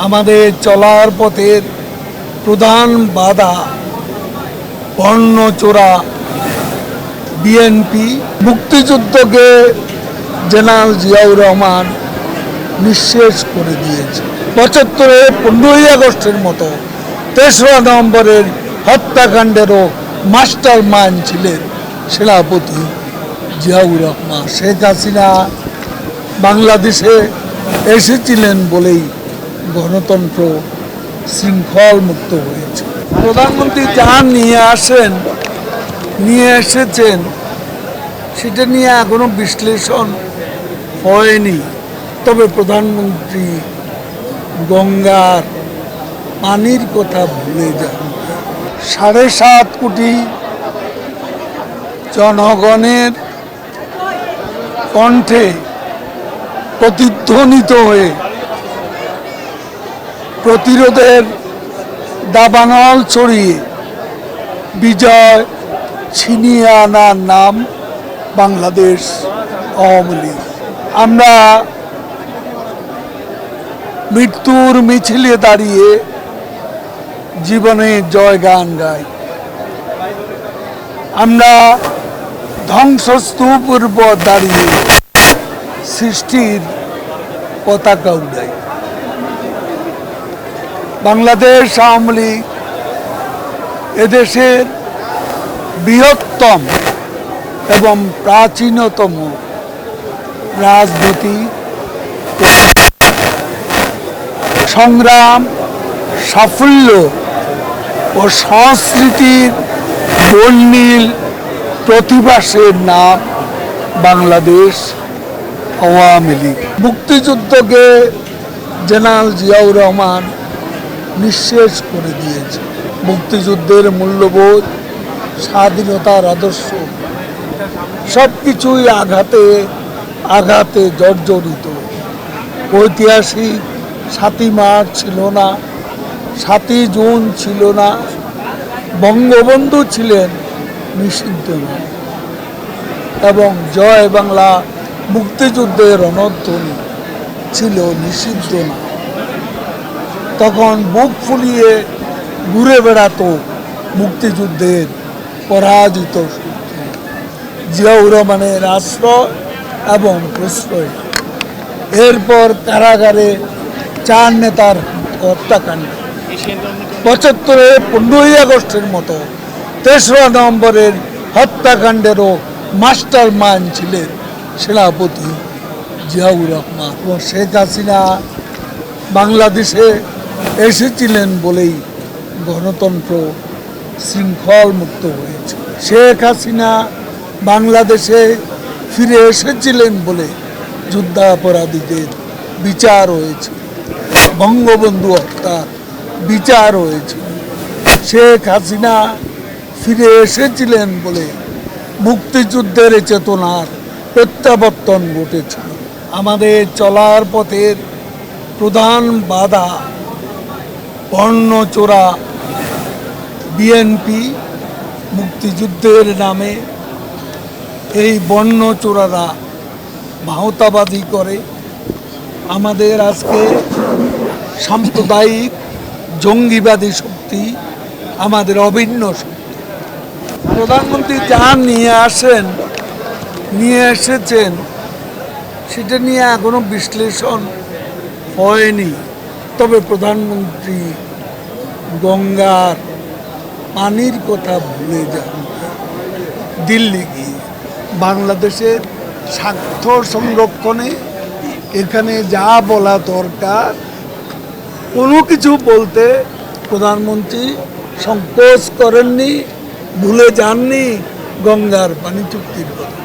আমাদের চলার পথের প্রধান বাধা বর্ণচোরা বিএনপি। মুক্তিযুদ্ধকে জেনারেল জিয়াউর রহমান নিঃশেষ করে দিয়েছে। ৭৫-এ ১৫ই আগস্টের মতো ৩রা নভেম্বরের হত্যাকাণ্ডেরও মাস্টার মাইন্ড ছিলেন সেনাপতি জিয়াউর রহমান। শেখ হাসিনা বাংলাদেশে এসেছিলেন বলেই গণতন্ত্র শৃঙ্খল মুক্ত হয়েছে। প্রধানমন্ত্রী যা নিয়ে এসেছেন সেটা নিয়ে এখনো বিশ্লেষণ হয়নি। তবে প্রধানমন্ত্রী গঙ্গার পানির কথা ভুলে যান। ৭.৫ কোটি জনগণের কণ্ঠে প্রতিধ্বনিত হয়ে প্রতিরোধের দাবানল ছড়িয়ে বিজয় ছিনিয়ে আনার নাম বাংলাদেশ আওয়ামী লীগ। আমরা মৃত্যুর মিছিলে দাঁড়িয়ে জীবনের জয়গান গাই। আমরা ধ্বংসস্তূপের উপর দাঁড়িয়ে সৃষ্টির পতাকা উড়াই। বাংলাদেশ আওয়ামী লীগ এদেশের বৃহত্তম এবং প্রাচীনতম রাজনৈতিক সংগ্রাম, সাফল্য ও সংস্কৃতির বর্ণিল প্রতিভাসের নাম বাংলাদেশ আওয়ামী লীগ। মুক্তিযুদ্ধকে জেনারেল জিয়াউর রহমান নিঃশেষ করে দিয়েছে। মুক্তিযুদ্ধের মূল্যবোধ, স্বাধীনতার আদর্শ সব কিছুই আঘাতে জর্জরিত। ঐতিহাসিক ৭ই মার্চ ছিল না, ৭ই জুন ছিল না, বঙ্গবন্ধু ছিলেন নিষিদ্ধ না, এবং জয় বাংলা মুক্তিযুদ্ধের রণধ্বনি ছিল নিষিদ্ধ না। তখন বুক ফুলিয়ে ঘুরে বেড়াতো মুক্তিযুদ্ধের পরাজিত জিয়াউর রহমানের আশ্রয় এবং প্রশ্রয়। এরপর কারাগারে 4 নেতার হত্যাকাণ্ড, ৭৫-এ 15ই আগস্টের মতো ৩রা নভেম্বরের হত্যাকাণ্ডেরও মাস্টার মাইন্ড ছিলেন সেনাপতি জিয়াউর রহমান। এবং শেখ হাসিনা বাংলাদেশে এসেছিলেন বলেই গণতন্ত্র শৃঙ্খল মুক্ত হয়েছে। শেখ হাসিনা বাংলাদেশে ফিরে এসেছিলেন বলে যুদ্ধাপরাধীদের বিচার হয়েছে, বঙ্গবন্ধু হত্যার বিচার হয়েছে। শেখ হাসিনা ফিরে এসেছিলেন বলে মুক্তিযুদ্ধের চেতনার প্রত্যাবর্তন ঘটেছিল। আমাদের চলার পথের প্রধান বাধা বর্ণচোরা বিএনপি। মুক্তিযুদ্ধের নামে এই বর্ণচোরারা ভাওতাবাদী করে। আমাদের আজকে সাম্প্রদায়িক জঙ্গিবাদী শক্তি আমাদের অভিন্ন শক্তি। প্রধানমন্ত্রী যা নিয়ে এসেছেন সেটা নিয়ে এখনো বিশ্লেষণ হয়নি। তবে প্রধানমন্ত্রী গঙ্গার পানির কথা ভুলে যান। দিল্লি গিয়ে বাংলাদেশের স্বার্থ সংরক্ষণে এখানে যা বলা দরকার কোনো কিছু বলতে প্রধানমন্ত্রী সংকোচ করেননি, ভুলে যাননি গঙ্গার পানি চুক্তির কথা।